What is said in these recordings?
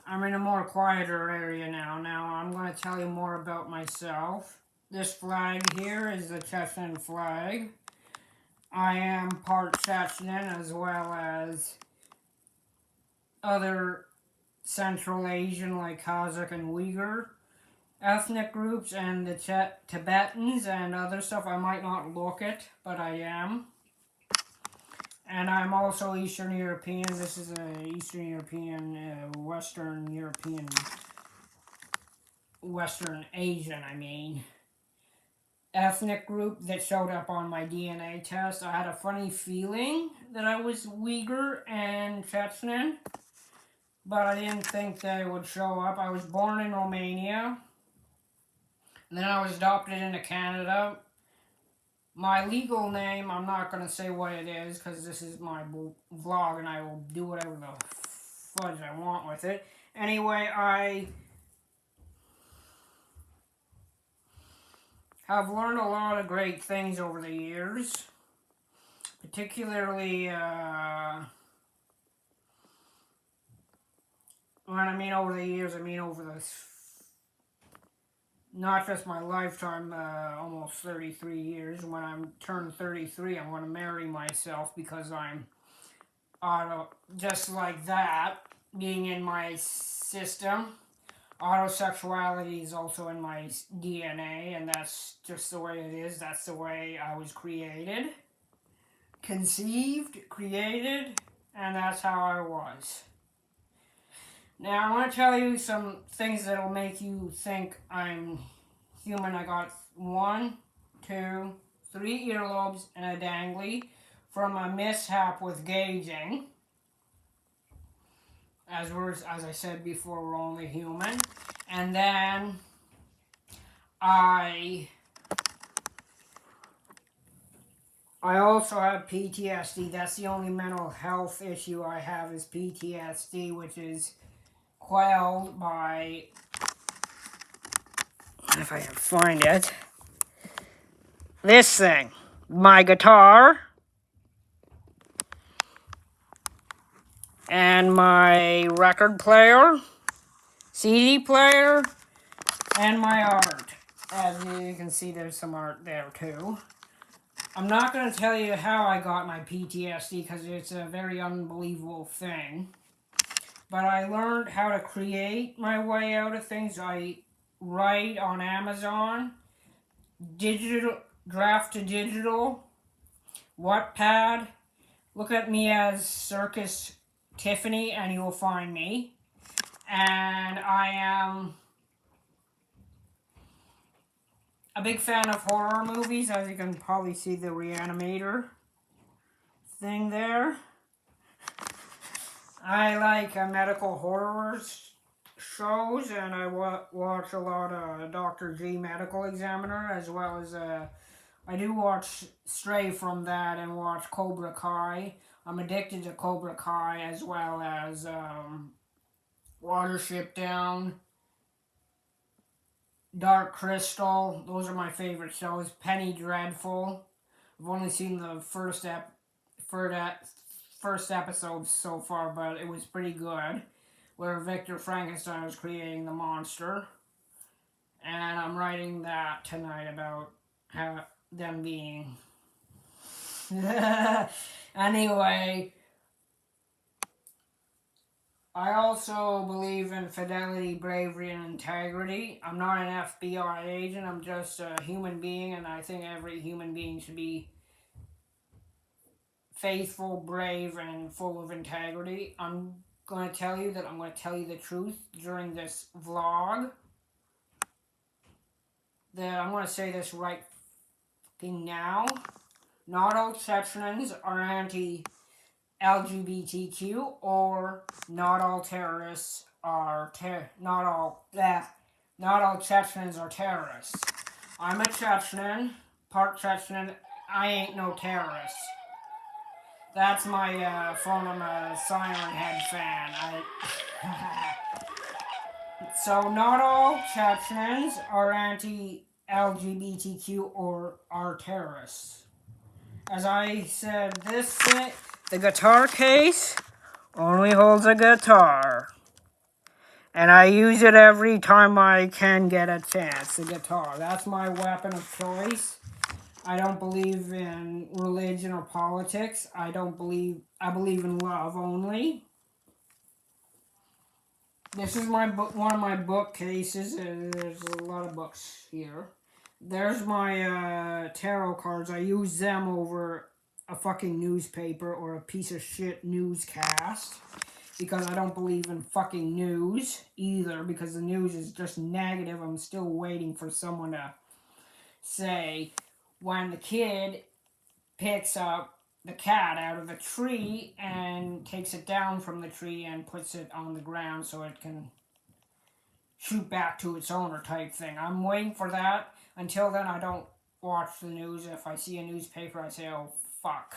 I'm in a more quieter area now. Now I'm going to tell you more about myself. This flag here is the Chechen flag. I am part Chechen as well as other Central Asian like Kazakh and Uyghur ethnic groups and the Tibetans and other stuff. I might not look it, but I am. And I'm also Eastern European. This is an Eastern European, Western European, Western Asian, ethnic group that showed up on my DNA test. I had a funny feeling that I was Uyghur and Chechen, but I didn't think they would show up. I was born in Romania, and then I was adopted into Canada. My legal name, I'm not going to say what it is because this is my vlog and I will do whatever the fudge I want with it. Anyway, I have learned a lot of great things over the years. Particularly, when I mean over the years, I mean over the, not just my lifetime, almost 33 years. When I'm turned 33, I'm going to marry myself because I'm just like that, being in my system. Autosexuality is also in my DNA, and that's just the way it is. That's the way I was created, conceived, created, and that's how I was. Now, I want to tell you some things that'll make you think I'm human. I got 1, 2, 3 earlobes and a dangly from a mishap with gauging. As I said before, we're only human. And then I also have PTSD. That's the only mental health issue I have is PTSD, which is quelled by, if I can find it, this thing, my guitar, and my record player, CD player, and my art. As you can see, there's some art there too. I'm not going to tell you how I got my PTSD because it's a very unbelievable thing. But I learned how to create my way out of things. I write on Amazon, digital, draft to digital, Wattpad. Look at me as Circus Tiffany and you will find me. And I am a big fan of horror movies, as you can probably see the Reanimator thing there. I like medical horror shows, and I watch a lot of Dr. G Medical Examiner, as well as I do watch Stray from that and watch Cobra Kai. I'm addicted to Cobra Kai, as well as Watership Down, Dark Crystal. Those are my favorite shows. Penny Dreadful. I've only seen the first episode so far, but it was pretty good. Where Victor Frankenstein was creating the monster. And I'm writing that tonight about them being... Anyway, I also believe in fidelity, bravery, and integrity. I'm not an FBI agent, I'm just a human being, and I think every human being should be faithful, brave, and full of integrity. I'm going to tell you that I'm going to tell you the truth during this vlog. That I'm going to say this right now. Not all Chechens are anti-LGBTQ, or not all terrorists are not all Chechens are terrorists. I'm a Chechen, part Chechen. I ain't no terrorist. That's my phone. I'm a Siren Head fan. So not all Chechens are anti-LGBTQ or are terrorists. As I said, the guitar case only holds a guitar. And I use it every time I can get a chance, the guitar. That's my weapon of choice. I don't believe in religion or politics. I believe in love only. This is one of my bookcases, and there's a lot of books here. There's my tarot cards. I use them over a fucking newspaper or a piece of shit newscast. Because I don't believe in fucking news either, because the news is just negative. I'm still waiting for someone to say when the kid picks up the cat out of the tree and takes it down from the tree and puts it on the ground so it can shoot back to its owner type thing. I'm waiting for that. Until then, I don't watch the news. If I see a newspaper, I say, oh, fuck.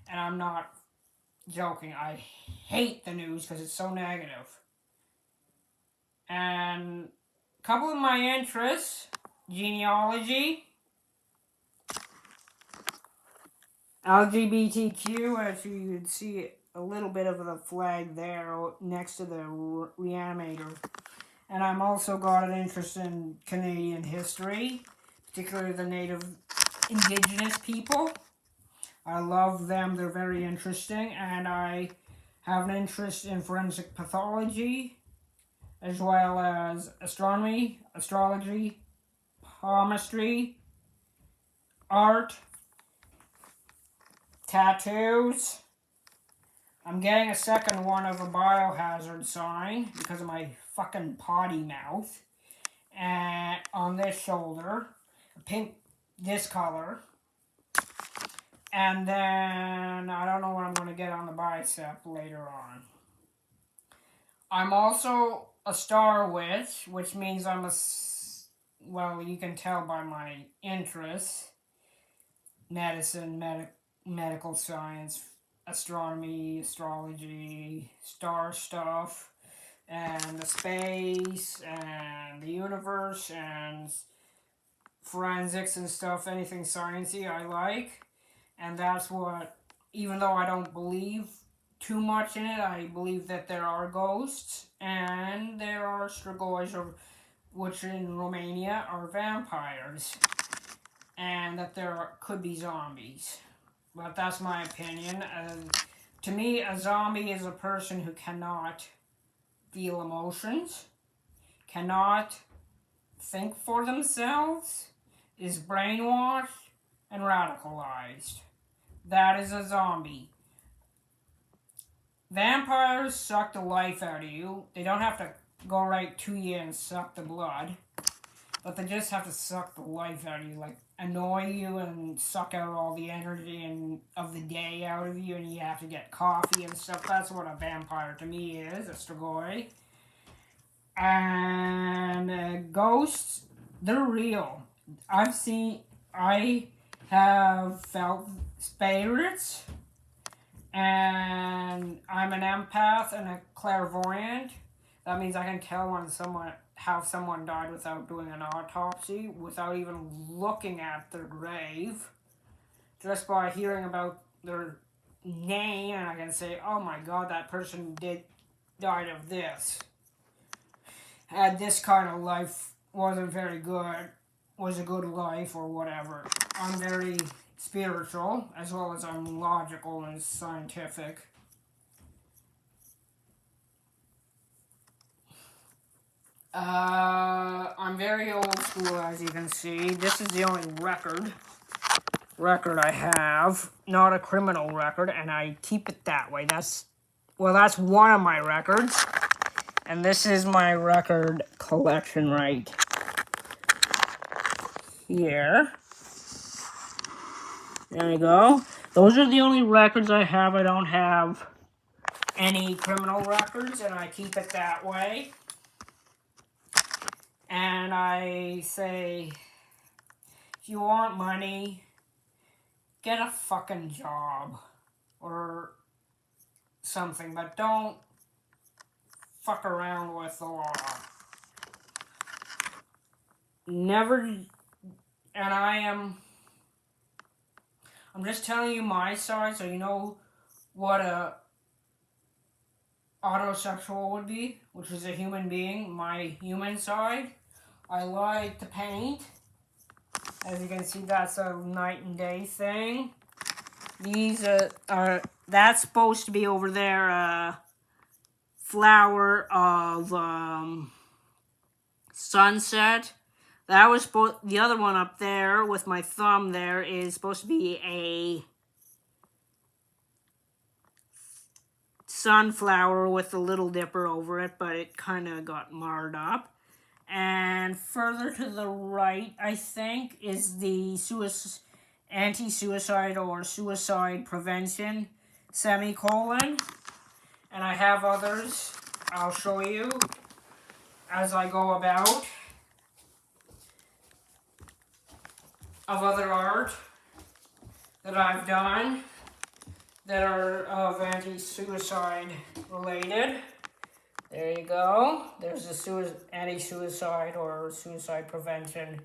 And I'm not joking. I hate the news because it's so negative. And a couple of my interests, genealogy, LGBTQ, as you can see a little bit of the flag there next to the reanimator. And I'm also got an interest in Canadian history, particularly the Native Indigenous people. I love them, they're very interesting, and I have an interest in forensic pathology, as well as astronomy, astrology, palmistry, art, tattoos. I'm getting a second one of a biohazard sign because of my fucking potty mouth. And on this shoulder, pink, this color. And then I don't know what I'm going to get on the bicep later on. I'm also a Star Witch, which means I'm a, well, you can tell by my interests. Medicine, medical science, astronomy, astrology, star stuff, and the space, and the universe, and forensics and stuff, anything sciencey I like. And that's what, even though I don't believe too much in it, I believe that there are ghosts, and there are Strigoi, which in Romania are vampires, and that there could be zombies. But that's my opinion. To me, a zombie is a person who cannot feel emotions, cannot think for themselves, is brainwashed, and radicalized. That is a zombie. Vampires suck the life out of you. They don't have to go right to you and suck the blood, but they just have to suck the life out of you, like annoy you and suck out all the energy of the day out of you, and you have to get coffee and stuff. That's what a vampire to me is, a Strigoi. And ghosts, they're real. I have felt spirits, and I'm an empath and a clairvoyant. That means I can tell how someone died without doing an autopsy, without even looking at their grave. Just by hearing about their name, and I can say, oh my god, that person died of this. Had this kind of life, wasn't very good, was a good life, or whatever. I'm very spiritual, as well as I'm logical and scientific. I'm very old school, as you can see. This is the only record I have, not a criminal record, and I keep it that way. That's one of my records, and this is my record collection right here. There you go. Those are the only records I have. I don't have any criminal records, and I keep it that way. And I say, if you want money, get a fucking job or something, but don't fuck around with the law. Never, and I'm just telling you my side so you know what a autosexual would be, which is a human being, my human side. I like to paint. As you can see, that's a night and day thing. These are that's supposed to be over there, flower of sunset. That was the other one up there with my thumb there is supposed to be a sunflower with a little dipper over it, but it kind of got marred up. And further to the right, I think, is the anti-suicide or suicide prevention semicolon. And I have others I'll show you as I go about of other art that I've done that are of anti-suicide related. There you go. There's the anti-suicide or suicide prevention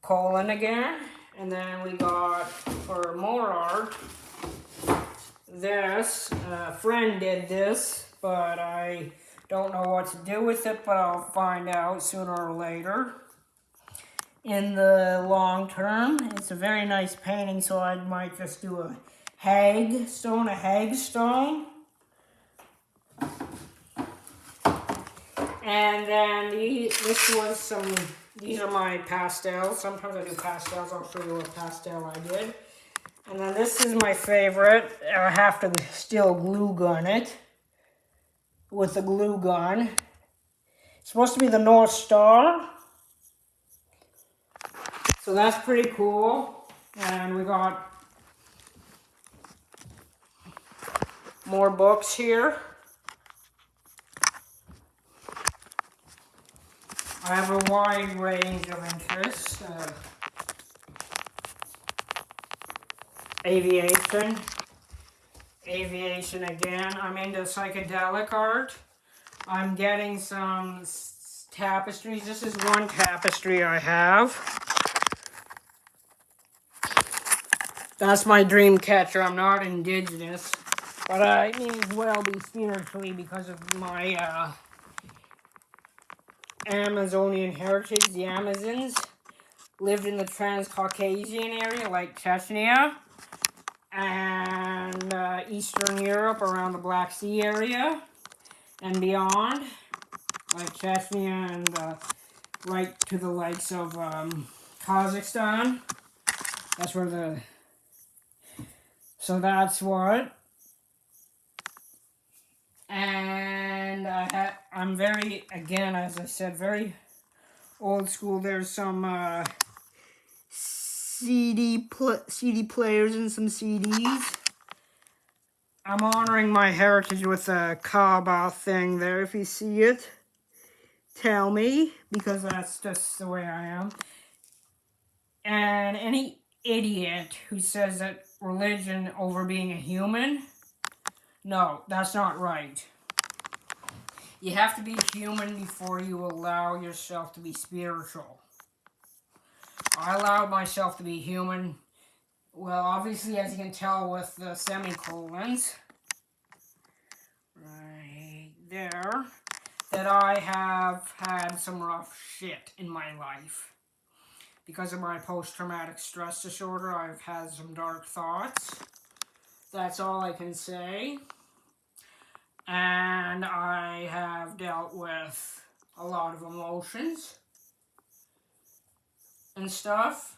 colon again. And then we got, for more art, this. A friend did this, but I don't know what to do with it, but I'll find out sooner or later. In the long term, it's a very nice painting, so I might just do a hagstone. And then these are my pastels. Sometimes I do pastels. I'll show you what pastel I did. And then this is my favorite. I have to still glue gun it with a glue gun. It's supposed to be the North Star. So that's pretty cool. And we got more books here. I have a wide range of interests. Aviation again. I'm into psychedelic art. I'm getting some tapestries. This is one tapestry I have. That's my dream catcher. I'm not indigenous, but I may as well be spiritually because of my Amazonian heritage. The Amazons lived in the Transcaucasian area, like Chechnya, and Eastern Europe around the Black Sea area and beyond, like Chechnya and right to the likes of Kazakhstan. That's where so that's what. And I'm very, again, as I said, very old school. There's some CD players and some CDs. I'm honoring my heritage with a Kaaba thing there. If you see it, tell me, because that's just the way I am. And any idiot who says that religion over being a human, no, that's not right. You have to be human before you allow yourself to be spiritual. I allowed myself to be human. Well, obviously, as you can tell with the semicolons, right there, that I have had some rough shit in my life. Because of my post-traumatic stress disorder, I've had some dark thoughts. That's all I can say. And I have dealt with a lot of emotions and stuff.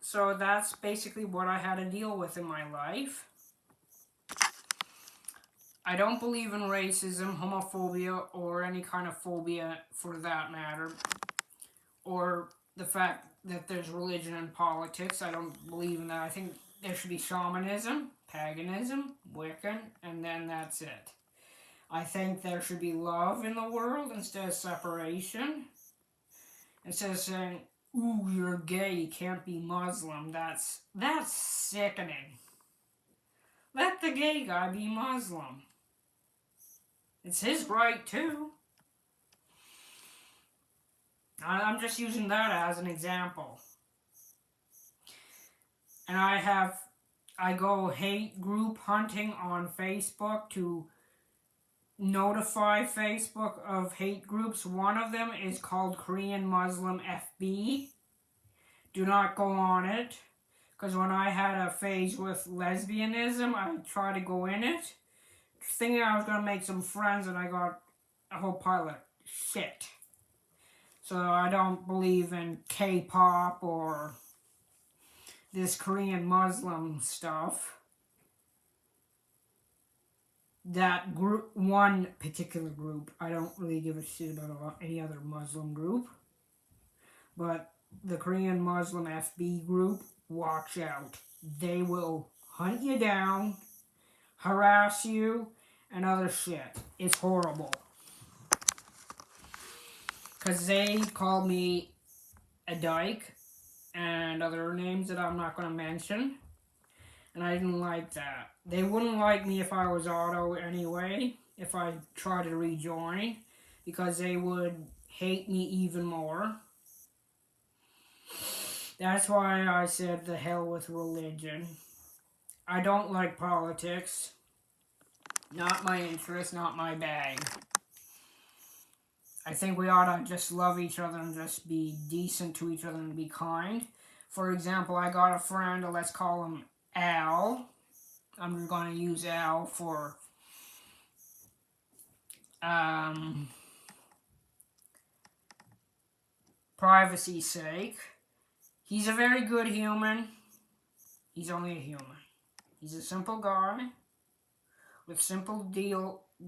So that's basically what I had to deal with in my life. I don't believe in racism, homophobia, or any kind of phobia for that matter. Or the fact that there's religion and politics. I don't believe in that. I think there should be shamanism, paganism, Wiccan, and then that's it. I think there should be love in the world instead of separation. Instead of saying, ooh, you're gay, you can't be Muslim. That's sickening. Let the gay guy be Muslim. It's his right, too. I'm just using that as an example. And I go hate group hunting on Facebook to notify Facebook of hate groups. One of them is called Korean Muslim FB. Do not go on it. Because when I had a phase with lesbianism, I tried to go in it, thinking I was going to make some friends, and I got a whole pile of shit. So I don't believe in K-pop or this Korean Muslim stuff. That group, one particular group, I don't really give a shit about any other Muslim group. But the Korean Muslim FB group, watch out. They will hunt you down, harass you, and other shit. It's horrible. Because they called me a dyke and other names that I'm not going to mention. And I didn't like that. They wouldn't like me if I was Otto anyway, if I tried to rejoin, because they would hate me even more. That's why I said the hell with religion. I don't like politics. Not my interest, not my bag. I think we ought to just love each other and just be decent to each other and be kind. For example, I got a friend, let's call him Al. I'm going to use Al for privacy's sake. He's a very good human. He's only a human. He's a simple guy with simple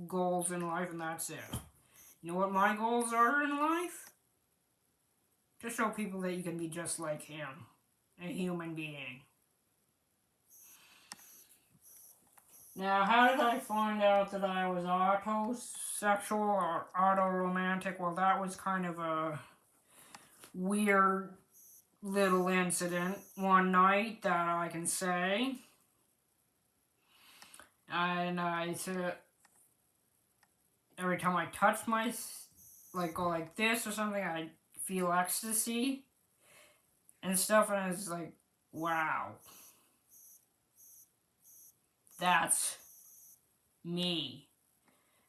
goals in life, and that's it. You know what my goals are in life? To show people that you can be just like him, a human being. Now, how did I find out that I was autosexual or autoromantic? Well, that was kind of a weird little incident one night that I can say. And I said, every time I touch go like this or something, I feel ecstasy and stuff, and I was like, wow. That's me.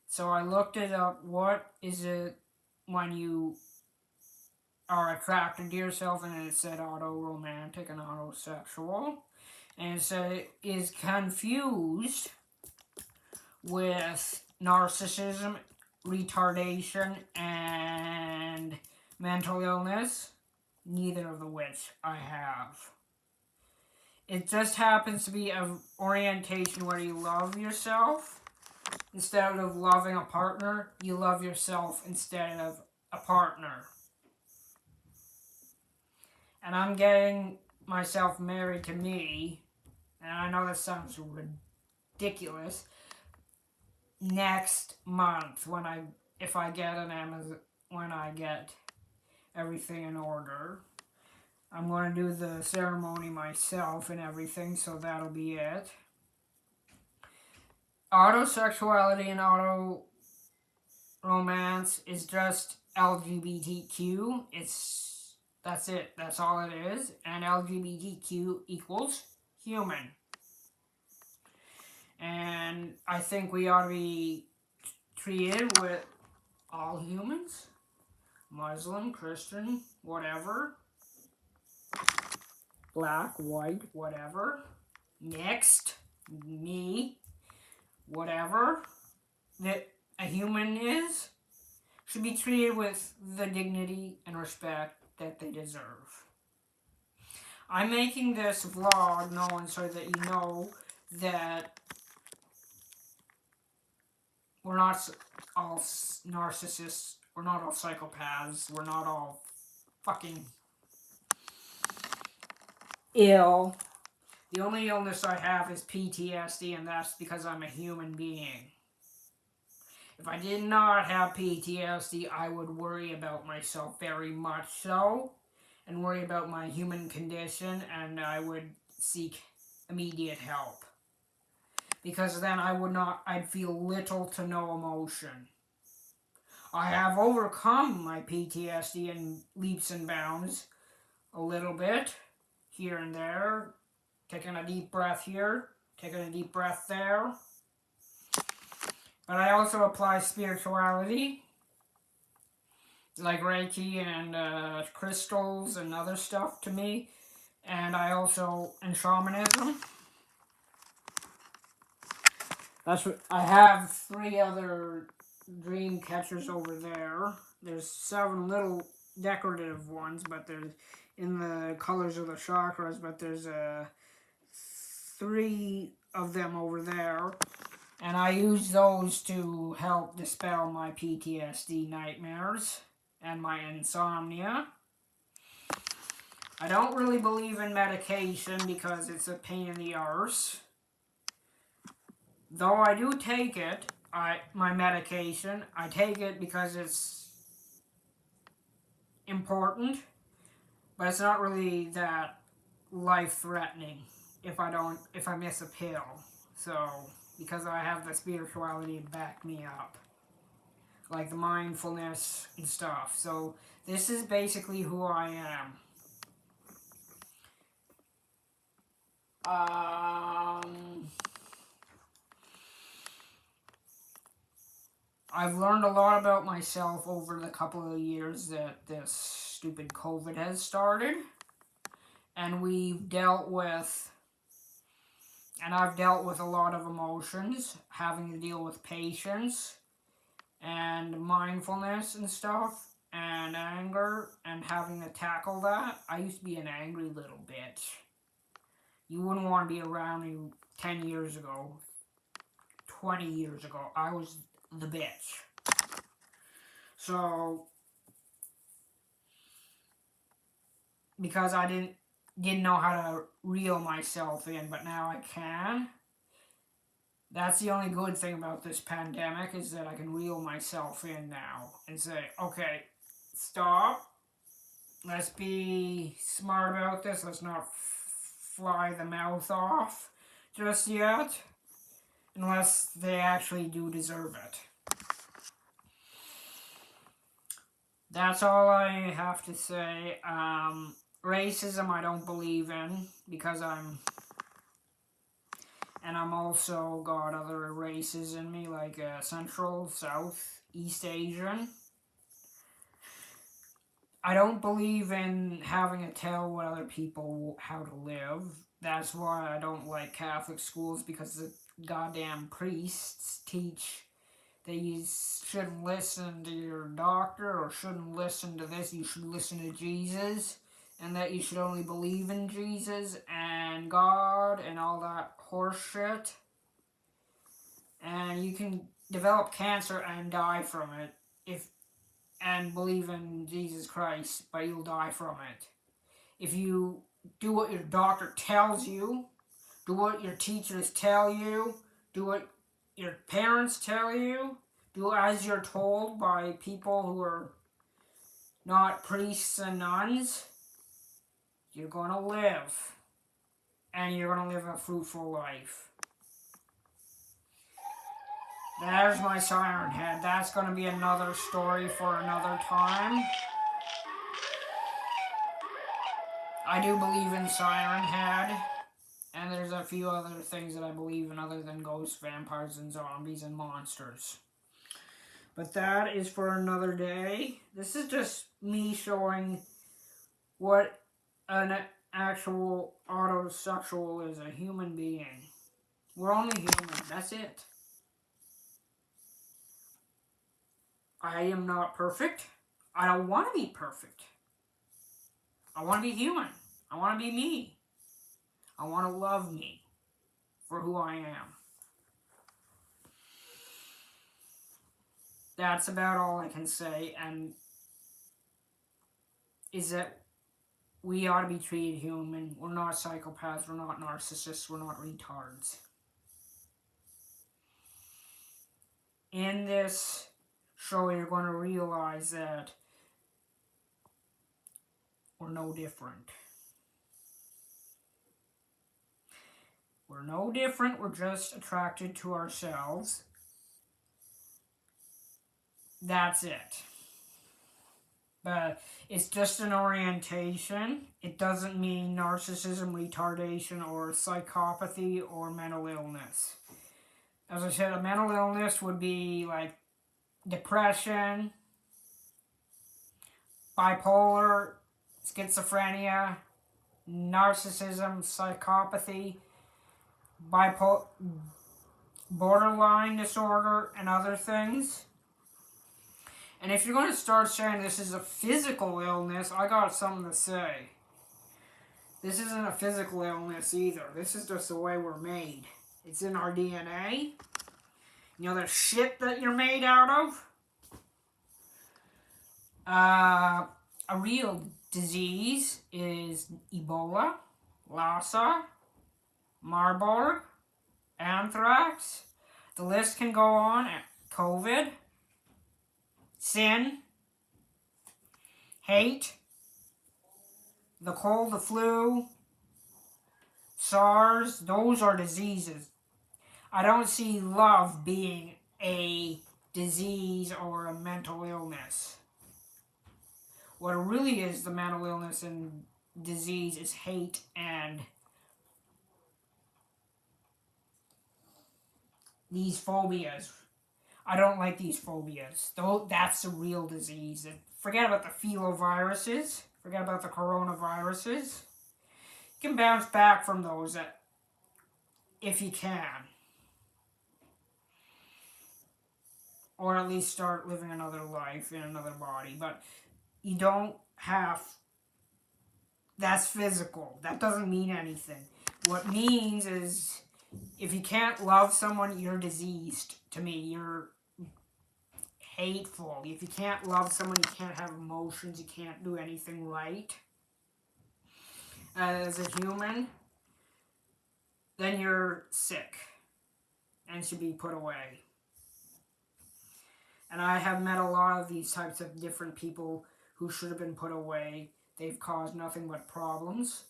So I looked it up. What is it when you are attracted to yourself? And it said autoromantic and autosexual. And it said it is confused with narcissism, retardation, and mental illness. Neither of the which I have. It just happens to be an orientation where you love yourself. Instead of loving a partner, you love yourself instead of a partner. And I'm getting myself married to me, and I know this sounds ridiculous, next month when I get everything in order. I'm going to do the ceremony myself and everything, so that'll be it. Autosexuality and auto-romance is just LGBTQ. That's it. That's all it is. And LGBTQ equals human. And I think we ought to be treated with all humans. Muslim, Christian, whatever. Black, white, whatever. Mixed, me, whatever that a human is, should be treated with the dignity and respect that they deserve. I'm making this vlog known so that you know that we're not all narcissists, we're not all psychopaths, we're not all fucking ill. The only illness I have is PTSD, and that's because I'm a human being. If I did not have PTSD, I would worry about myself very much so, and worry about my human condition, and I would seek immediate help. Because then I'd feel little to no emotion. I have overcome my PTSD in leaps and bounds a little bit, here and there, taking a deep breath here, taking a deep breath there. But I also apply spirituality, like Reiki and crystals and other stuff to me. And I also, in shamanism, I have 3 other dream catchers over there. There's 7 little decorative ones, but there's in the colors of the chakras, but there's 3 of them over there. And I use those to help dispel my PTSD nightmares and my insomnia. I don't really believe in medication because it's a pain in the arse. Though I do take it, my medication, I take it because it's important, but it's not really that life-threatening if I miss a pill. So, because I have the spirituality to back me up, like the mindfulness and stuff. So, this is basically who I am. I've learned a lot about myself over the couple of years that this stupid COVID has started. And I've dealt with a lot of emotions, having to deal with patience and mindfulness and stuff, and anger, and having to tackle that. I used to be an angry little bitch. You wouldn't want to be around me 10 years ago, 20 years ago. I was the bitch. So, because I didn't know how to reel myself in, but now I can. That's the only good thing about this pandemic, is that I can reel myself in now and say, okay, stop. Let's be smart about this. Let's not fly the mouth off just yet, unless they actually do deserve it. That's all I have to say. Racism I don't believe in, because I'm also got other races in me, like Central, South, East Asian. I don't believe in having to tell what other people how to live. That's why I don't like Catholic schools, because the goddamn priests teach that you shouldn't listen to your doctor, or shouldn't listen to this, you should listen to Jesus, and that you should only believe in Jesus and God and all that horse shit. And you can develop cancer and die from it and believe in Jesus Christ, but you'll die from it. If you do what your doctor tells you, do what your teachers tell you, do what your parents tell you, do as you're told by people who are not priests and nuns, you're going to live. And you're going to live a fruitful life. There's my siren head. That's going to be another story for another time. I do believe in Siren Head. And there's a few other things that I believe in other than ghosts, vampires, and zombies and monsters. But that is for another day. This is just me showing what an actual autosexual is, a human being. We're only human. That's it. I am not perfect. I don't want to be perfect. I want to be human. I want to be me. I want to love me for who I am. That's about all I can say, and is that we ought to be treated human. We're not psychopaths, we're not narcissists, we're not retards. In this show, you're going to realize that we're no different. We're no different, we're just attracted to ourselves. That's it. But it's just an orientation. It doesn't mean narcissism, retardation, or psychopathy, or mental illness. As I said, a mental illness would be like depression, bipolar, schizophrenia, narcissism, psychopathy, borderline disorder, and other things. And if you're going to start saying this is a physical illness, I got something to say. This isn't a physical illness either. This is just the way we're made. It's in our DNA. You know the shit that you're made out of? A real disease is Ebola, Lassa, Marburg, anthrax. The list can go on. COVID, sin, hate, the cold, the flu, SARS. Those are diseases. I don't see love being a disease or a mental illness. What really is the mental illness and disease is hate and these phobias. I don't like these phobias. Though that's the real disease. Forget about the filoviruses. Forget about the coronaviruses. You can bounce back from those if you can. Or at least start living another life in another body. But you don't have... That's physical. That doesn't mean anything. What means is... If you can't love someone, you're diseased. To me, you're hateful. If you can't love someone, you can't have emotions. You can't do anything right. As a human, then you're sick and should be put away. And I have met a lot of these types of different people who should have been put away. They've caused nothing but problems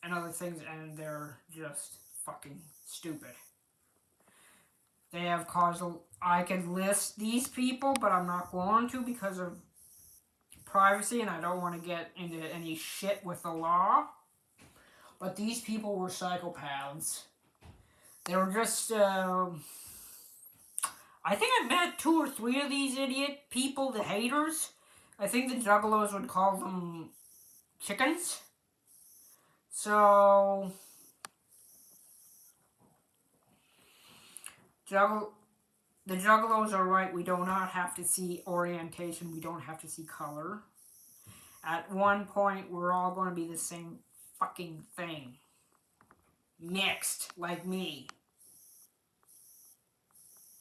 and other things, and they're just fucking stupid. They have caused... I could list these people, but I'm not going to because of privacy, and I don't want to get into any shit with the law. But these people were psychopaths. They were just... I think I've met 2 or 3 of these idiot people, the haters. I think the juggalos would call them chickens. So... The juggalos are right. We do not have to see orientation. We don't have to see color. At one point, we're all going to be the same fucking thing. Mixed, like me.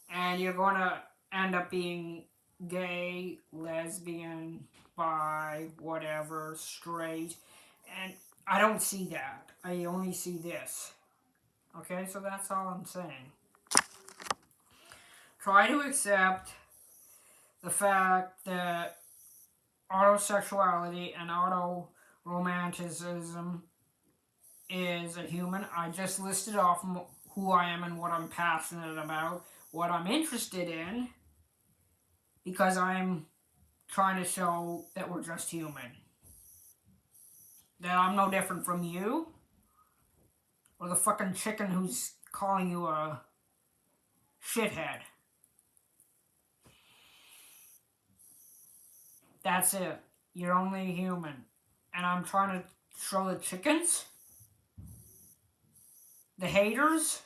And you're going to end up being gay, lesbian, bi, whatever, straight. And I don't see that. I only see this. Okay, so that's all I'm saying. Try to accept the fact that autosexuality and autoromanticism is a human. I just listed off who I am and what I'm passionate about, what I'm interested in, because I'm trying to show that we're just human. That I'm no different from you, or the fucking chicken who's calling you a shithead. That's it. You're only human. And I'm trying to show the chickens, the haters,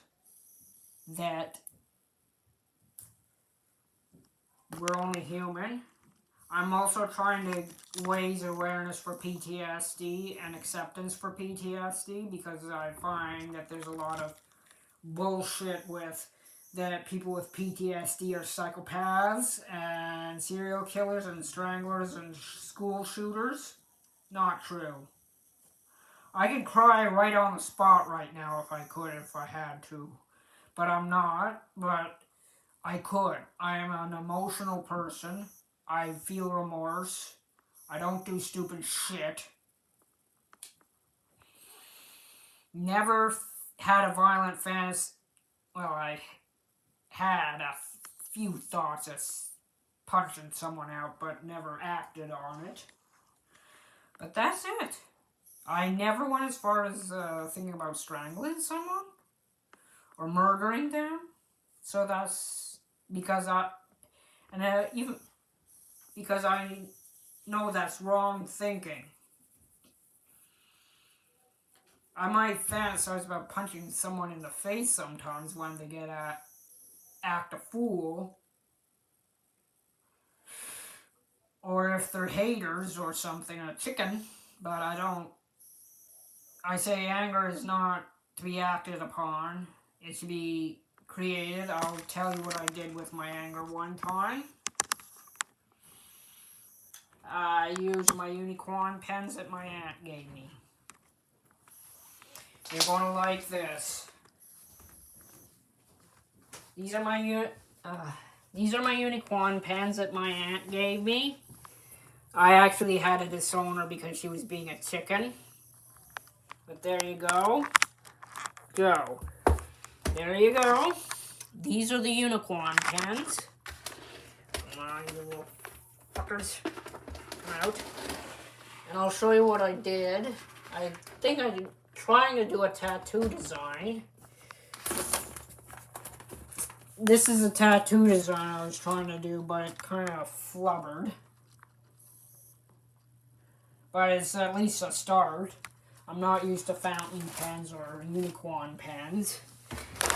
that we're only human. I'm also trying to raise awareness for PTSD and acceptance for PTSD, because I find that there's a lot of bullshit with that people with PTSD are psychopaths and serial killers and stranglers and school shooters. Not true. I could cry right on the spot right now if I could, if I had to. But I'm not, but I could. I am an emotional person. I feel remorse. I don't do stupid shit. Never had a violent fantasy. Well, I had a few thoughts of punching someone out, but never acted on it. But that's it. I never went as far as thinking about strangling someone or murdering them. So that's because even because I know that's wrong thinking. I might fantasize about punching someone in the face sometimes when they act a fool, or if they're haters or something, a chicken. But I don't. I say anger is not to be acted upon. It should be created. I'll tell you what I did with my anger one time. I used my unicorn pens that my aunt gave me. You're gonna like this. These are my unicorn pens that my aunt gave me. I actually had to disown her because she was being a chicken. But there you go. Go. There you go. These are the unicorn pens. Come on, you little fuckers. Come out. And I'll show you what I did. I think I'm trying to do a tattoo design. This is a tattoo design I was trying to do, but it kind of flubbered. But it's at least a start. I'm not used to fountain pens or unicorn pens.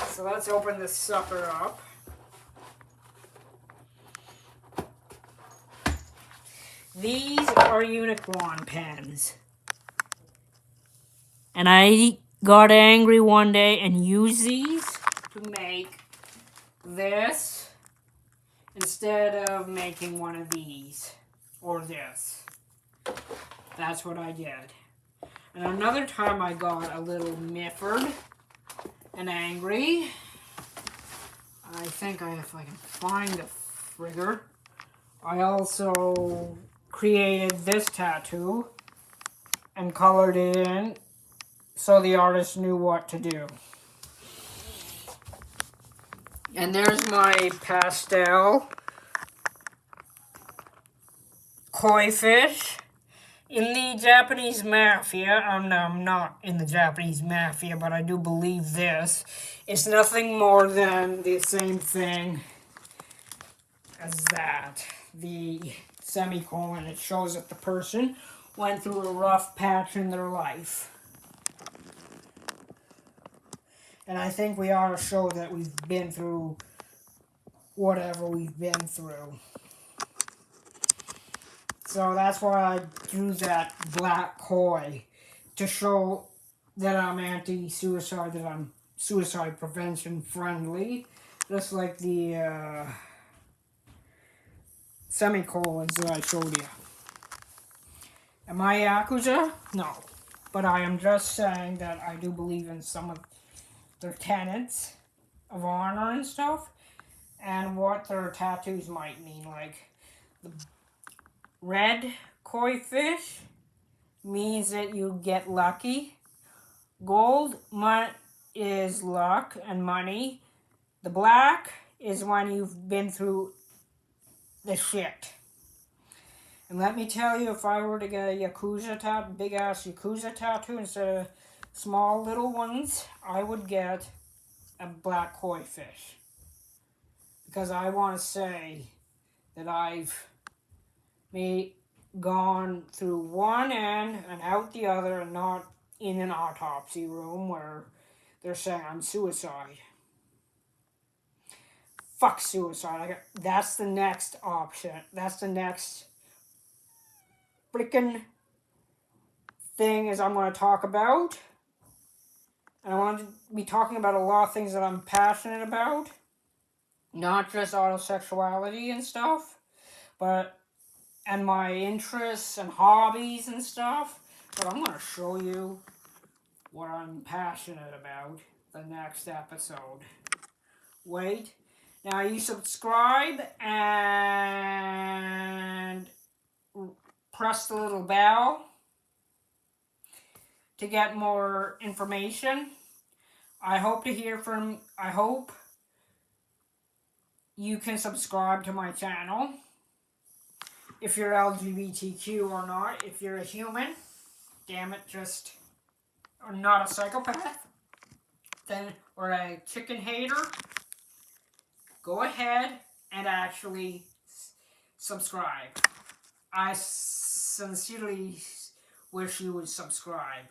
So let's open this sucker up. These are unicorn pens. And I got angry one day and used these to make this instead of making one of these or this. That's what I did. And another time I got a little miffed and angry. I think if I can find the trigger. I also created this tattoo and colored it in so the artist knew what to do. And there's my pastel koi fish. In the Japanese mafia, I'm not in the Japanese mafia, but I do believe this. It's nothing more than the same thing as that. The semicolon, it shows that the person went through a rough patch in their life. And I think we ought to show that we've been through whatever we've been through. So that's why I drew that black koi, to show that I'm anti-suicide, that I'm suicide prevention friendly. Just like the semicolons that I showed you. Am I Yakuza? No. But I am just saying that I do believe in some of their tenets of honor and stuff, and what their tattoos might mean. Like the red koi fish means that you get lucky. Gold is luck and money. The black is when you've been through the shit. And let me tell you, if I were to get a Yakuza tattoo, big ass Yakuza tattoo instead of small little ones, I would get a black koi fish. Because I want to say that I've gone through one end and out the other, and not in an autopsy room where they're saying I'm suicide. Fuck suicide. That's the next option. That's the next freaking thing is I'm going to talk about. And I want to be talking about a lot of things that I'm passionate about. Not just autosexuality and stuff, and my interests and hobbies and stuff. But I'm going to show you what I'm passionate about the next episode. Wait. Now you subscribe and press the little bell to get more information. I hope you can subscribe to my channel. If you're LGBTQ or not, if you're a human, damn it, or not a psychopath, or a chicken hater, go ahead and actually subscribe. I sincerely wish you would subscribe.